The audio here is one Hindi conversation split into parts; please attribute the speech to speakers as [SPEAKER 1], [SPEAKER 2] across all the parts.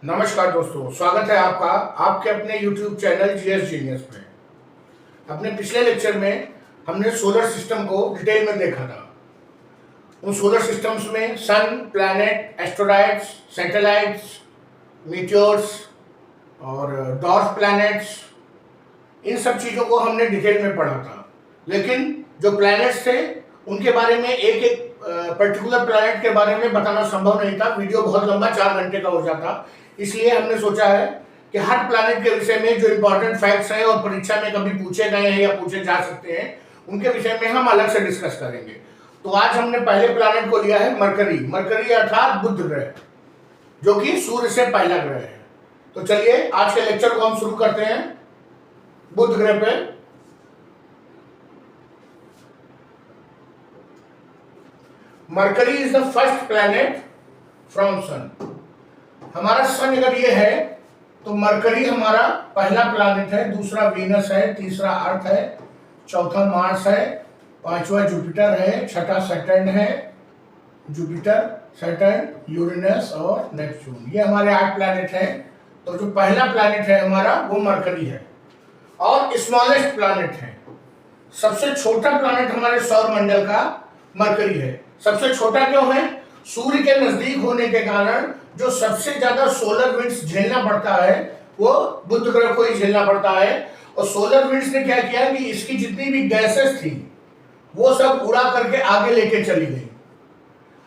[SPEAKER 1] नमस्कार दोस्तों, स्वागत है आपका आपके अपने YouTube चैनल जीएस जीनियस में। अपने पिछले लेक्चर में हमने सोलर सिस्टम को डिटेल में देखा था। उन सोलर सिस्टम्स में सन, प्लैनेट, एस्ट्रॉइड्स, सैटेलाइट्स, मीटियोर्स और डॉर्फ प्लैनेट्स, इन सब चीज़ों को हमने डिटेल में पढ़ा था। लेकिन जो प्लैनेट्स थे उनके बारे में एक एक पर्टिकुलर प्लैनेट के बारे में बताना संभव नहीं था। वीडियो बहुत लंबा 4 घंटे का हो जाता। इसलिए हमने सोचा है कि हर प्लैनेट के विषय में जो इंपॉर्टेंट फैक्ट्स हैं और परीक्षा में कभी पूछे गए हैं या पूछे जा सकते हैं, उनके विषय में हम अलग से डिस्कस करेंगे। तो आज हमने पहले प्लैनेट को लिया है मरकरी। मरकरी अर्थात बुध ग्रह, जो कि सूर्य से पहला ग्रह है। तो चलिए आज के लेक्चर को हम शुरू करते हैं बुध ग्रह पे। Mercury is the first planet from sun. हमारा सन अगर ये है तो मरकरी हमारा पहला प्लैनेट है, दूसरा वीनस है, तीसरा अर्थ है, चौथा मार्स है, पांचवा जुपिटर है, छठा सैटर्न है, जुपिटर, सैटर्न, यूरेनस और नेपच्यून। ये हमारे 8 प्लैनेट हैं। तो जो पहला प्लैनेट है हमारा वो मरकरी है और स्मॉलेस्ट प्लैनेट है। सबसे छोटा प्लैनेट हमारे सौर मंडल का मरकरी है। सबसे छोटा क्यों है? सूर्य के नजदीक होने के कारण जो सबसे ज्यादा सोलर विंड्स झेलना पड़ता है वो बुध ग्रह को ही झेलना पड़ता है। और सोलर विंड्स ने क्या किया कि इसकी जितनी भी गैसेस थी वो सब उड़ा करके आगे लेके चली गई।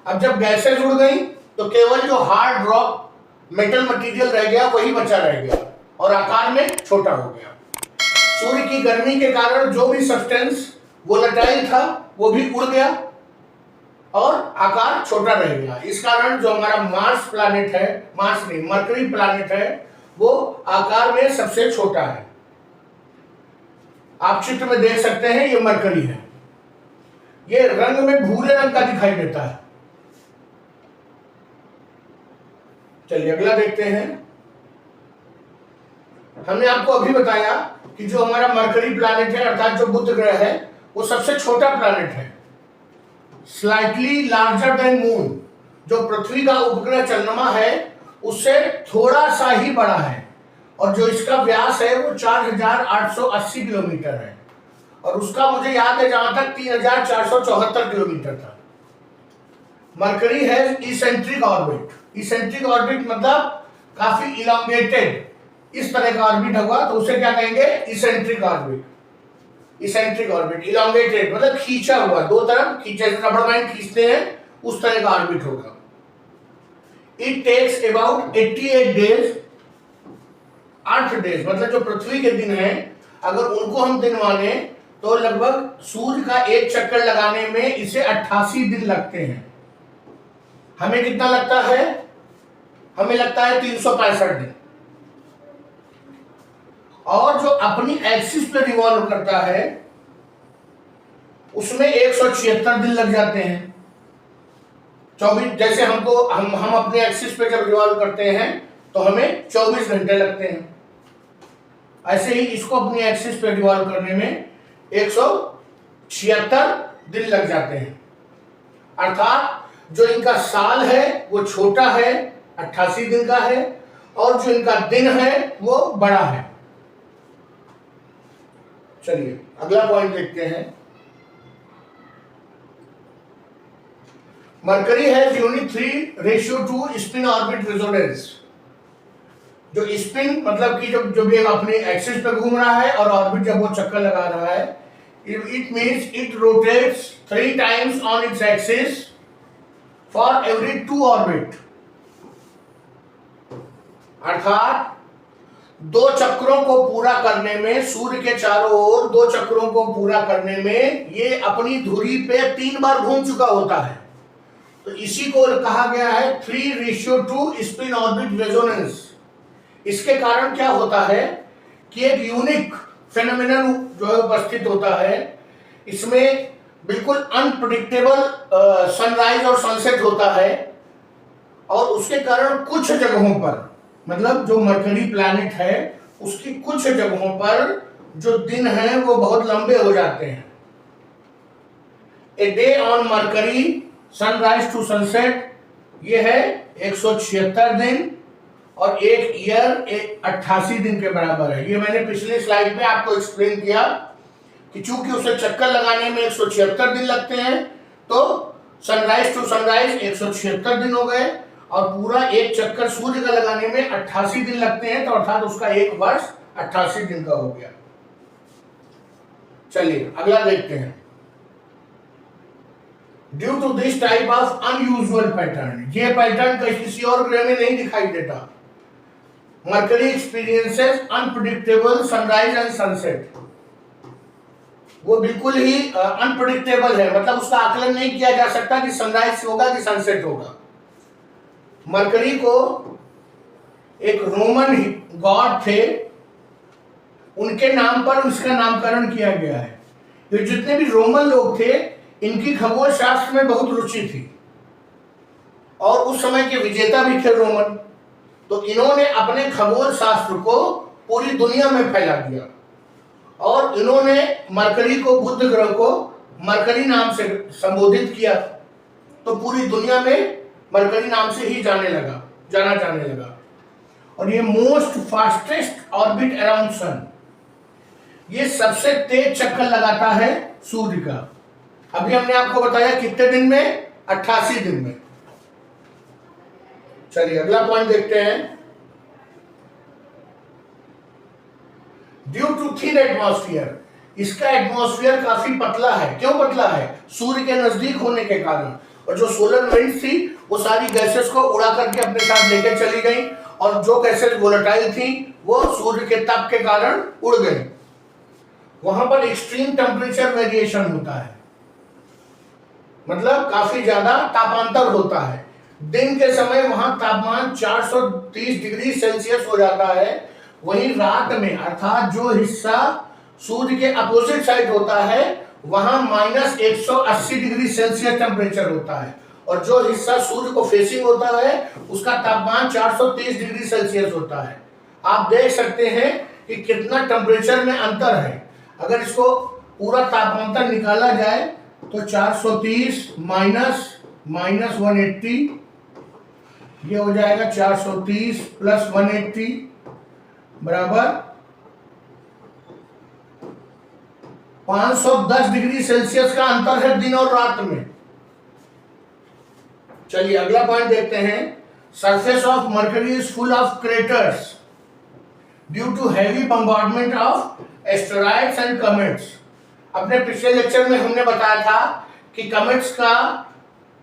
[SPEAKER 1] अब जब गैसेस उड़ गई तो केवल जो हार्ड रॉक मेटल मटेरियल रह गया वही बचा रह गया और आकार में छोटा हो गया। सूर्य की गर्मी के कारण जो भी सब्सटेंस वोलेटाइल था वो भी उड़ गया और आकार छोटा रह गया। इस कारण जो हमारा मार्स प्लैनेट है, मार्स नहीं मरकरी प्लैनेट है, वो आकार में सबसे छोटा है। आप चित्र में देख सकते हैं ये मरकरी है। ये रंग में भूरे रंग का दिखाई देता है। चलिए अगला देखते हैं। हमने आपको अभी बताया कि जो हमारा मरकरी प्लैनेट है अर्थात जो बुध ग्रह है वो सबसे छोटा प्लैनेट है। स्लाइटली लार्जर देन मून, जो पृथ्वी का उपग्रह चंद्रमा है उससे थोड़ा सा ही बड़ा है और जो इसका व्यास है वो 4880 किलोमीटर है और उसका मुझे याद है जहां तक 3474 किलोमीटर था। मरकरी है इसेंट्रिक ऑर्बिट। इसेंट्रिक ऑर्बिट मतलब काफी इलांगेटेड, इस तरह का ऑर्बिट होगा तो उसे क्या कहेंगे? Eccentric orbit. Eccentric orbit, elongated मतलब खींचा हुआ, दो तरफ खींचे, रबर बैंड खींचते हैं उस तरह का ऑर्बिट होगा। It takes about 88 days, 8 days मतलब जो पृथ्वी के दिन है अगर उनको हम दिन माने तो लगभग सूर्य का एक चक्कर लगाने में इसे 88 दिन लगते हैं। हमें कितना लगता है? हमें लगता है 365 दिन। और जो अपनी एक्सिस पे रिवॉल्व करता है उसमें 176 दिन लग जाते हैं। 24 जैसे हमको हम अपने एक्सिस पे जब रिवॉल्व करते हैं तो हमें 24 घंटे लगते हैं, ऐसे ही इसको अपनी एक्सिस पे रिवॉल्व करने में 176 दिन लग जाते हैं। अर्थात जो इनका साल है वो छोटा है, 88 दिन का है, और जो इनका दिन है वो बड़ा है। चलिए अगला पॉइंट देखते हैं। Mercury has unit 3:2 spin orbit resonance. जो स्पिन मतलब कि जो भी अपनी एक्सिस पे घूम रहा है और ऑर्बिट जब वो चक्कर लगा रहा है, it means it rotates 3 times on its axis for every 2 orbit. अर्थात 2 चक्रों को पूरा करने में, सूर्य के चारों ओर 2 चक्रों को पूरा करने में ये अपनी धुरी पे 3 बार घूम चुका होता है। तो इसी को कहा गया है 3:2 स्पिन ऑर्बिट रेजोनेंस। इसके कारण क्या होता है कि एक यूनिक फेनोमेनन जो है उपस्थित होता है। इसमें बिल्कुल अनप्रेडिक्टेबल सनराइज और सनसेट होता है और उसके कारण कुछ जगहों पर, मतलब जो मरकरी प्लैनेट है उसकी कुछ जगहों पर जो दिन है वो बहुत लंबे हो जाते हैं। A day on Mercury sunrise to sunset ये है 176 दिन और एक ईयर 88 दिन के बराबर है। ये मैंने पिछली स्लाइड में आपको एक्सप्लेन किया कि चूंकि उसे चक्कर लगाने में 176 दिन लगते हैं, तो सनराइज टू सनराइज 176 दिन हो गए, और पूरा एक चक्कर सूर्य का लगाने में 88 दिन लगते हैं, तो अर्थात उसका एक वर्ष 88 दिन का हो गया। चलिए अगला देखते हैं। Due to this type of unusual pattern, ये पैटर्न किसी और ग्रह में नहीं दिखाई देता। Mercury experiences unpredictable sunrise and sunset, वो बिल्कुल ही अनप्रेडिक्टेबल है, मतलब उसका आकलन नहीं किया जा सकता कि सनराइज होगा कि सनसेट होगा। मरकरी को एक रोमन गॉड थे, उनके नाम पर उसका नामकरण किया गया है। ये जितने भी रोमन लोग थे, इनकी खगोल शास्त्र में बहुत रुचि थी, और उस समय के विजेता भी थे रोमन। तो इन्होंने अपने खगोल शास्त्र को पूरी दुनिया में फैला दिया, और इन्होंने मरकरी को, बुध ग्रह को मरकरी नाम से संबोधित किया, तो पूरी दुनिया में मरकरी नाम से ही जाना जाने लगा। और ये most fastest orbit around sun, ये सबसे तेज चक्कर लगाता है सूर्य का। अभी हमने आपको बताया कितने दिन में, 88 दिन में। चलिए अगला पॉइंट देखते हैं। ड्यू टू थिन एटमॉस्फेयर, इसका एटमॉस्फेयर काफी पतला है। क्यों पतला है? सूर्य के नजदीक होने के कारण, और जो सोलर विंड्स थी वो सारी गैसेस को उड़ा करके अपने साथ लेकर चली गई, और जो गैसेस वोलेटाइल थी वो सूर्य के ताप के कारण उड़ गई। वहां पर एक्सट्रीम टेम्परेचर वेरिएशन होता है, मतलब काफी ज्यादा तापांतर होता है। दिन के समय वहां तापमान 430 डिग्री सेल्सियस हो जाता है, वहीं रात में अर्थात जो हिस्सा सूर्य के अपोजिट साइड होता है वहां -180 डिग्री सेल्सियस टेम्परेचर होता है, और जो हिस्सा सूर्य को फेसिंग होता है उसका तापमान 430 डिग्री सेल्सियस होता है। आप देख सकते हैं कि कितना टेम्परेचर में अंतर है। अगर इसको पूरा तापांतर निकाला जाए तो 430 माइनस 180, ये हो जाएगा 430 प्लस 180 बराबर 510 डिग्री सेल्सियस का अंतर है दिन और रात में। चलिए अगला पॉइंट देखते हैं। Surface of Mercury is full of craters due to heavy bombardment of asteroids and comets. अपने पिछले लेक्चर में हमने बताया था कि कमेट्स का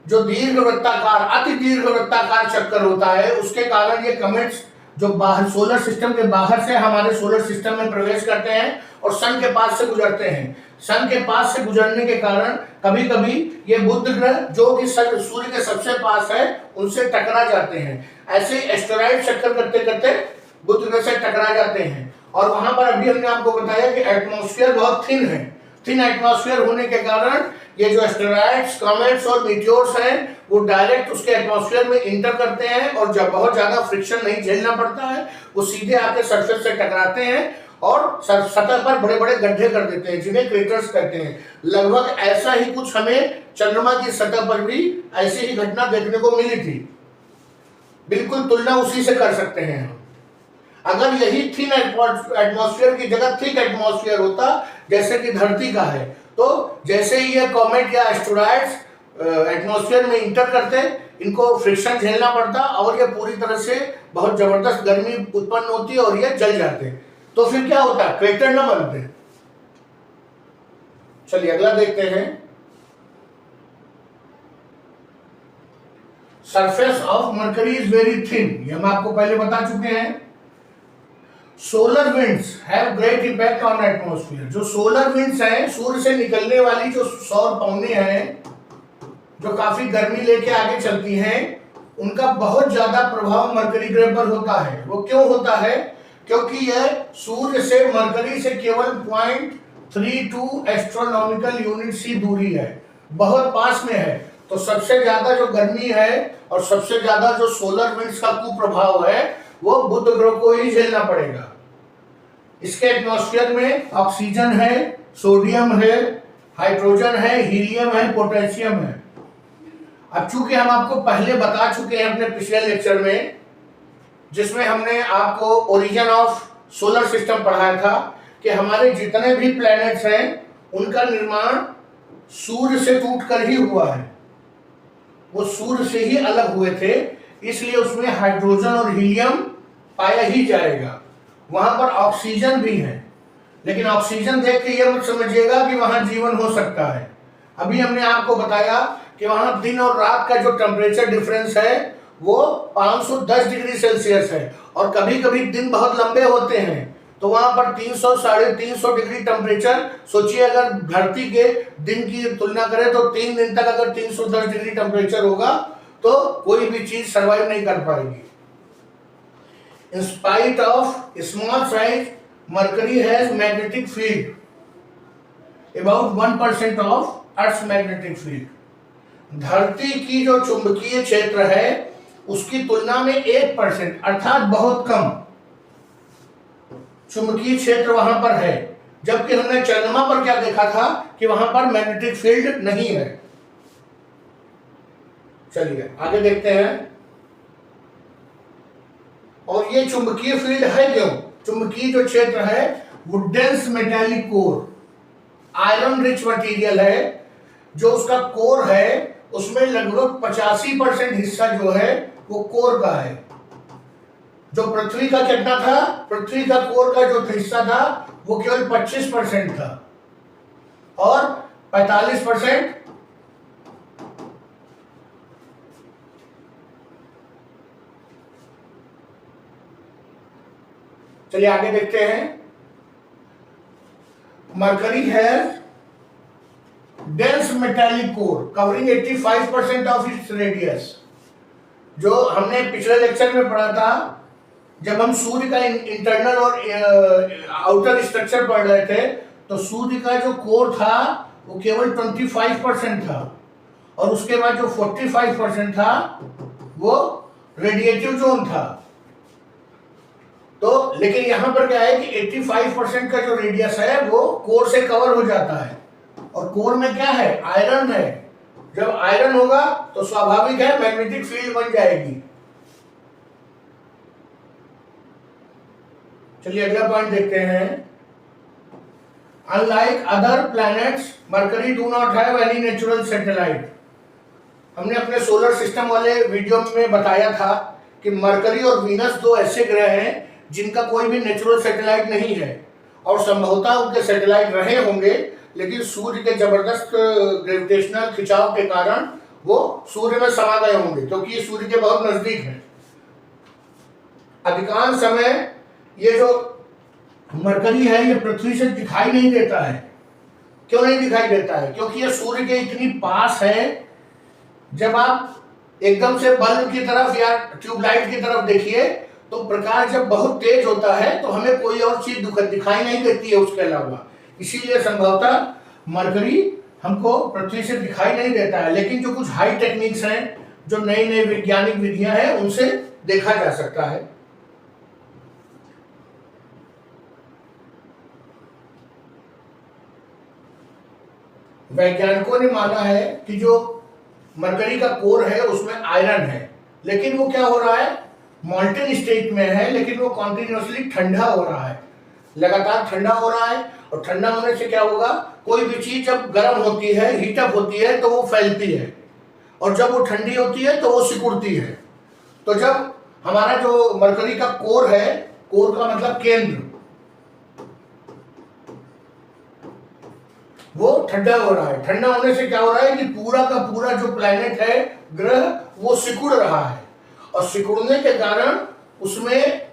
[SPEAKER 1] जो दीर्घवृत्ताकार, अति दीर्घवृत्ताकार चक्कर होता है, उसके कारण ये कमेट्स जो बाहर सोलर सिस्टम के बाहर से हमारे सोलर सिस्टम में प्रवेश करते हैं और सन के पास से गुजरते हैं। सन के पास से गुजरने के कारण कभी कभी ये बुध ग्रह जो कि सूर्य के सबसे पास है उनसे टकरा जाते हैं। ऐसे एस्टेरॉइड चक्कर करते करते बुध ग्रह से टकरा जाते हैं, और वहां पर अभी हमने आपको बताया कि एटमॉस्फेयर बहुत थिन है। थिन एटमॉस्फेयर होने के कारण ये जो एस्टेरॉइड्स, कॉमेट्स और मीटियोर्स हैं वो डायरेक्ट उसके एटमॉस्फेयर में इंटर करते हैं, और जब बहुत ज्यादा फ्रिक्शन नहीं झेलना पड़ता है वो सीधे आके सरफेस से टकराते हैं और सतह पर बड़े बड़े गड्ढे कर देते हैं, जिन्हें क्रेटर्स कहते हैं। लगभग ऐसा ही कुछ हमें चंद्रमा की सतह पर भी ऐसी ही घटना देखने को मिली थी। बिल्कुल तुलना उसी से कर सकते हैं। अगर यही थिन एटमॉस्फेयर की जगह थिक एटमॉस्फेयर होता जैसे कि धरती का है, तो जैसे ही ये कॉमेट या एस्टेरॉइड्स एटमॉस्फेयर में इंटर करते, इनको फ्रिक्शन झेलना पड़ता और ये पूरी तरह से बहुत जबरदस्त गर्मी उत्पन्न होती और ये जल जाते। तो फिर क्या होता? क्रेटर न बनते। चलिए अगला देखते हैं। Surface of Mercury is very thin, ये हम आपको पहले बता चुके हैं। Solar winds have great impact on atmosphere. जो सोलर विंड्स हैं, सूर्य से निकलने वाली जो सौर पवनें हैं जो काफी गर्मी लेके आगे चलती हैं, उनका बहुत ज्यादा प्रभाव मरकरी ग्रह पर होता है। वो क्यों होता है? क्योंकि यह सूर्य से मरकरी से केवल 0.32 एस्ट्रोनॉमिकल यूनिट सी दूरी है, बहुत पास में है। तो सबसे ज्यादा जो गर्मी है और सबसे ज्यादा जो सोलर विंड्स का कुप्रभाव है वो बुध ग्रह को ही झेलना पड़ेगा। इसके एटमॉस्फेयर में ऑक्सीजन है, सोडियम है, हाइड्रोजन है, हीलियम है, पोटेशियम है। अब चूंकि हम आपको पहले बता चुके हैं अपने पिछले लेक्चर में जिसमें हमने आपको ओरिजिन ऑफ सोलर सिस्टम पढ़ाया था कि हमारे जितने भी प्लैनेट्स हैं उनका निर्माण सूर्य से टूटकर ही हुआ है, वो सूर्य से ही अलग हुए थे, इसलिए उसमें हाइड्रोजन और हीलियम पाया ही जाएगा। वहां पर ऑक्सीजन भी है, लेकिन ऑक्सीजन देख के ये मत समझिएगा कि वहां जीवन हो सकता है। अभी हमने आपको बताया कि वहां दिन और रात का जो टेम्परेचर डिफरेंस है वो 510 डिग्री सेल्सियस है, और कभी कभी दिन बहुत लंबे होते हैं तो वहां पर 300 350 डिग्री टेम्परेचर। सोचिए अगर धरती के दिन की तुलना करें तो 3 दिन तक अगर 310 डिग्री टेम्परेचर होगा तो कोई भी चीज सर्वाइव नहीं कर पाएगी। In spite of small size, Mercury has magnetic field about 1% of Earth's magnetic field. धरती की जो चुंबकीय क्षेत्र है उसकी तुलना में 1% अर्थात बहुत कम चुंबकीय क्षेत्र वहां पर है, जबकि हमने चंद्रमा पर क्या देखा था कि वहां पर मैग्नेटिक फील्ड नहीं है। चलिए आगे देखते हैं। और ये चुंबकीय फील्ड है क्यों? चुंबकीय जो क्षेत्र है वो dense metallic core, iron rich material है। जो उसका कोर है उसमें लगभग 85% हिस्सा जो है वो कोर का है। जो पृथ्वी का कितना था? पृथ्वी का कोर का जो हिस्सा था वो केवल 25% था, और 45% चलिए आगे देखते हैं। Mercury has dense metallic core covering 85% of its radius. जो हमने पिछले लेक्चर में पढ़ा था, जब हम सूर्य का इंटरनल और आउटर स्ट्रक्चर पढ़ रहे थे, तो सूर्य का जो कोर था वो केवल 25% था, और उसके बाद जो 45% था वो रेडिएटिव जोन था। तो लेकिन यहां पर क्या है कि 85% का जो रेडियस है वो कोर से कवर हो जाता है, और कोर में क्या है? आयरन है। जब आयरन होगा तो स्वाभाविक है मैग्नेटिक फील्ड बन जाएगी। चलिए अगला पॉइंट देखते हैं। Unlike other planets, mercury do not have any natural satellite. हमने अपने सोलर सिस्टम वाले वीडियो में बताया था कि मरकरी और वीनस दो ऐसे ग्रह हैं जिनका कोई भी नेचुरल सैटेलाइट नहीं है, और संभवतः उनके सैटेलाइट रहे होंगे, लेकिन सूर्य के जबरदस्त ग्रेविटेशनल खिंचाव के कारण वो सूर्य में समा गए होंगे, क्योंकि ये सूर्य के बहुत नजदीक है। अधिकांश समय ये जो मरकरी है ये पृथ्वी से दिखाई नहीं देता है। क्यों नहीं दिखाई देता है? क्योंकि ये सूर्य के इतनी पास है। जब आप एकदम से बल्ब की तरफ या ट्यूबलाइट की तरफ देखिए तो प्रकाश जब बहुत तेज होता है तो हमें कोई और चीज दिखाई नहीं देती है उसके अलावा। इसीलिए संभवतः मरकरी हमको पृथ्वी से दिखाई नहीं देता है, लेकिन जो कुछ हाई टेक्निक्स हैं, जो नई नई वैज्ञानिक विधियां हैं, उनसे देखा जा सकता है। वैज्ञानिकों ने माना है कि जो मरकरी का कोर है उसमें आयरन है, लेकिन वो क्या हो रहा है? मॉल्टेन स्टेट में है, लेकिन वो कॉन्टिन्यूसली ठंडा हो रहा है, लगातार ठंडा हो रहा है। और ठंडा होने से क्या होगा? कोई भी चीज जब गर्म होती है, हीटअप होती है, तो वो फैलती है, और जब वो ठंडी होती है तो वो सिकुड़ती है। तो जब हमारा जो मरकरी का कोर है, कोर का मतलब केंद्र, वो ठंडा हो रहा है। ठंडा होने से क्या हो रहा है कि पूरा का पूरा जो प्लैनेट है, ग्रह, वो सिकुड़ रहा है, और सिकुड़ने के कारण उसमें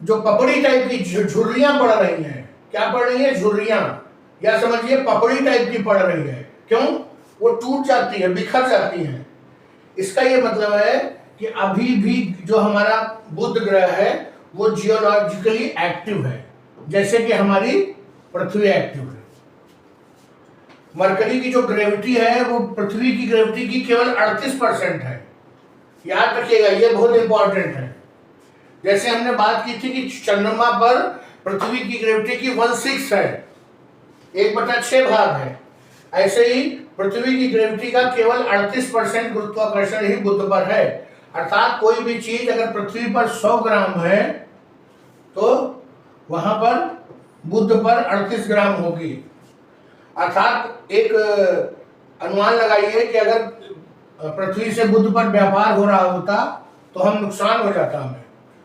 [SPEAKER 1] जो पपड़ी टाइप की झुर्रियां पड़ रही हैं। क्या पड़ रही है? झुर्रियां, या समझिए पपड़ी टाइप की पड़ रही है। क्यों? वो टूट जाती है, बिखर जाती है। इसका ये मतलब है कि अभी भी जो हमारा बुध ग्रह है वो जियोलॉजिकली एक्टिव है, जैसे कि हमारी पृथ्वी एक्टिव है। मरकरी की जो ग्रेविटी है वो पृथ्वी की ग्रेविटी की केवल 38% है। याद रखिएगा, ये बहुत इंपॉर्टेंट है। जैसे हमने बात की थी कि चंद्रमा पर पृथ्वी की ग्रेविटी की 1/6 है, 1/6 भाग है, ऐसे ही पृथ्वी की ग्रेविटी का केवल 38% गुरुत्वाकर्षण ही बुध पर है। अर्थात कोई भी चीज अगर पृथ्वी पर 100 ग्राम है तो वहां पर बुध पर 38 ग्राम होगी। अर्थात एक अनुमान लगाइए कि अगर पृथ्वी से बुध पर व्यापार हो रहा होता तो हम नुकसान हो जाता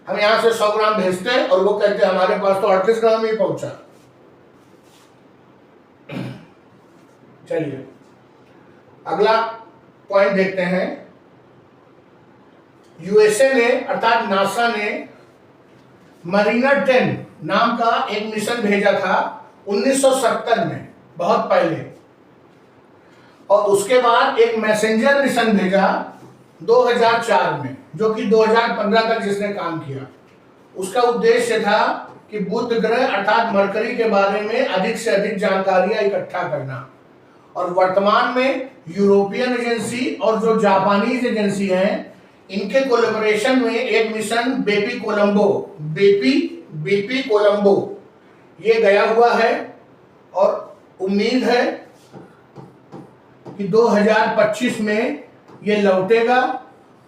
[SPEAKER 1] हम यहां से 100 ग्राम भेजते और वो कहते हमारे पास तो 38 ग्राम ही पहुंचा। चलिए अगला पॉइंट देखते हैं। यूएसए ने अर्थात नासा ने मरीनर 10 नाम का एक मिशन भेजा था 1970 में, बहुत पहले, और उसके बाद एक मैसेंजर मिशन भेजा 2004 में, जो कि 2015 तक जिसने काम किया। उसका उद्देश्य था कि बुध ग्रह अर्थात मरकरी के बारे में अधिक से अधिक जानकारियां इकट्ठा करना। और वर्तमान में यूरोपियन एजेंसी और जो जापानीज एजेंसी हैं, इनके कोलैबोरेशन में एक मिशन बेपी कोलंबो ये गया हुआ है और उम्मीद है कि 2025 में ये लौटेगा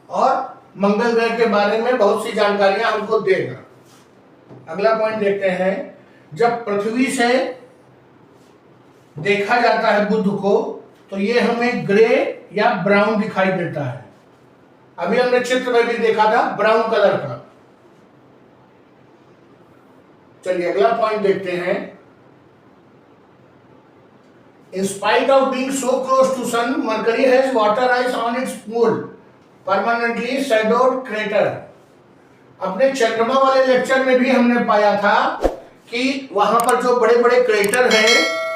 [SPEAKER 1] और मंगल ग्रह के बारे में बहुत सी जानकारियां हमको देगा। अगला पॉइंट देखते हैं। जब पृथ्वी से देखा जाता है बुध को तो ये हमें ग्रे या ब्राउन दिखाई देता है। अभी हमने चित्र में भी देखा था ब्राउन कलर का। चलिए अगला पॉइंट देखते हैं। In spite of being so close to sun, Mercury has water ice on its pole, permanently shadowed crater. अपने चंद्रमा वाले लेक्चर में भी हमने पाया था कि वहां पर जो बड़े बड़े क्रेटर हैं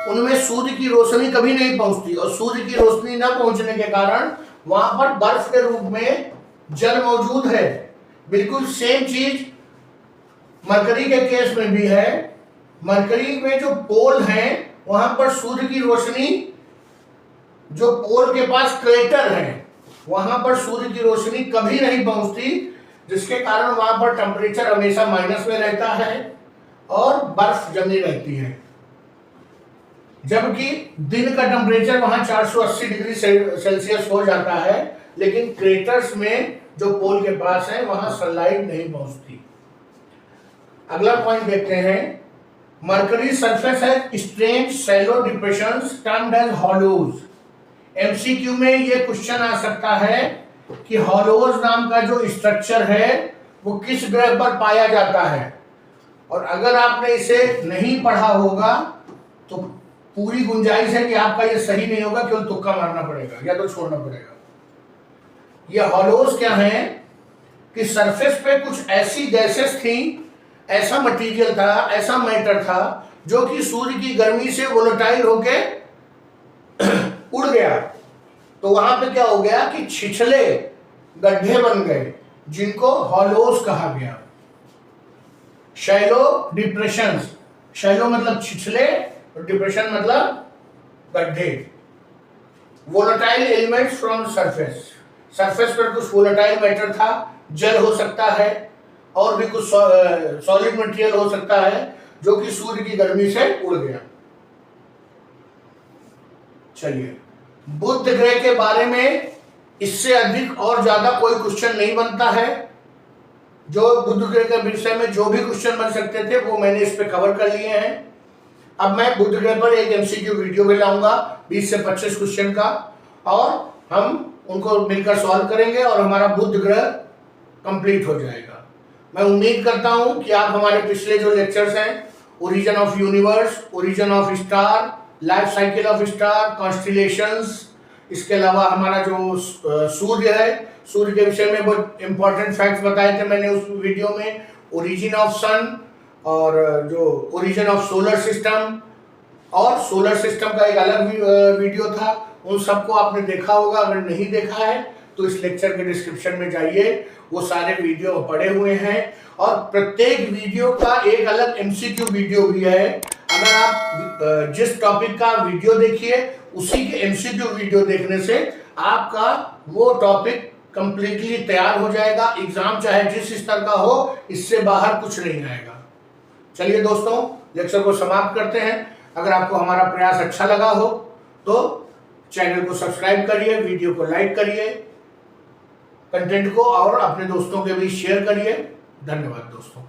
[SPEAKER 1] उनमें सूर्य की रोशनी कभी नहीं पहुंचती और सूर्य की रोशनी न पहुंचने के कारण वहां पर बर्फ के रूप में जल मौजूद है। बिल्कुल सेम चीज मरकरी के केस में भी है। मरकरी में जो पोल है वहां पर सूर्य की रोशनी, जो पोल के पास क्रेटर है वहां पर सूर्य की रोशनी कभी नहीं पहुंचती, जिसके कारण वहां पर टेम्परेचर हमेशा माइनस में रहता है और बर्फ जमी रहती है। जबकि दिन का टेम्परेचर वहां 480 डिग्री सेल्सियस हो जाता है, लेकिन क्रेटर्स में जो पोल के पास है वहां सनलाइट नहीं पहुंचती। अगला पॉइंट देखते हैं। मरकरी सरफेस है strange shallow depressions termed as hollows. MCQ में ये क्वेश्चन आ सकता है कि हॉलोज नाम का जो स्ट्रक्चर है वो किस ग्रह पर पाया जाता है, और अगर आपने इसे नहीं पढ़ा होगा तो पूरी गुंजाइश है कि आपका ये सही नहीं होगा, केवल तुक्का मारना पड़ेगा या तो छोड़ना पड़ेगा। ये हॉलोज क्या है कि सरफेस पे कुछ ऐसी गैसेस थी, ऐसा मटेरियल था, ऐसा मैटर था जो कि सूर्य की गर्मी से वोलेटाइल होके उड़ गया। तो वहां पे क्या हो गया कि छिछले गड्ढे बन गए जिनको हॉलोज कहा गया। शैलो डिप्रेशंस, शैलो मतलब छिछले और डिप्रेशन मतलब गड्ढे। Volatile elements from surface, surface पर कुछ वोलेटाइल मैटर था, जल हो सकता है और भी कुछ सॉलिड मटेरियल हो सकता है जो कि सूर्य की गर्मी से उड़ गया। चलिए बुध ग्रह के बारे में इससे अधिक और ज्यादा कोई क्वेश्चन नहीं बनता है। जो बुध ग्रह के विषय में जो भी क्वेश्चन बन सकते थे वो मैंने इस पे कवर कर लिए हैं। अब मैं बुध ग्रह पर एक एमसीक्यू वीडियो भी लाऊंगा 20 से 25 क्वेश्चन का, और हम उनको मिलकर सॉल्व करेंगे और हमारा बुध ग्रह कंप्लीट हो जाएगा। मैं उम्मीद करता हूं कि आप हमारे पिछले जो लेक्चर्स हैं, origin of universe, origin of star, life cycle of star, constellations, इसके अलावा हमारा जो सूर्य है, सूर्य के विषय में बहुत इंपॉर्टेंट फैक्ट्स बताए थे मैंने उस वीडियो में, ओरिजिन ऑफ सन और जो ओरिजिन ऑफ सोलर सिस्टम, और सोलर सिस्टम का एक अलग वीडियो था, उन सबको आपने देखा होगा। अगर नहीं देखा है तो इस लेक्चर के डिस्क्रिप्शन में जाइए, वो सारे वीडियो पड़े हुए हैं और प्रत्येक वीडियो का एक अलग एमसीक्यू वीडियो भी है। अगर आप जिस टॉपिक का वीडियो देखिए उसी के एमसीक्यू वीडियो देखने से आपका वो टॉपिक कंप्लीटली तैयार हो जाएगा। एग्जाम चाहे जिस स्तर का हो, इससे बाहर कुछ नहीं आएगा। चलिए दोस्तों, लेक्चर को समाप्त करते हैं। अगर आपको हमारा प्रयास अच्छा लगा हो तो चैनल को सब्सक्राइब करिए, वीडियो को लाइक करिए। कंटेंट को और अपने दोस्तों के बीच शेयर करिए। धन्यवाद दोस्तों।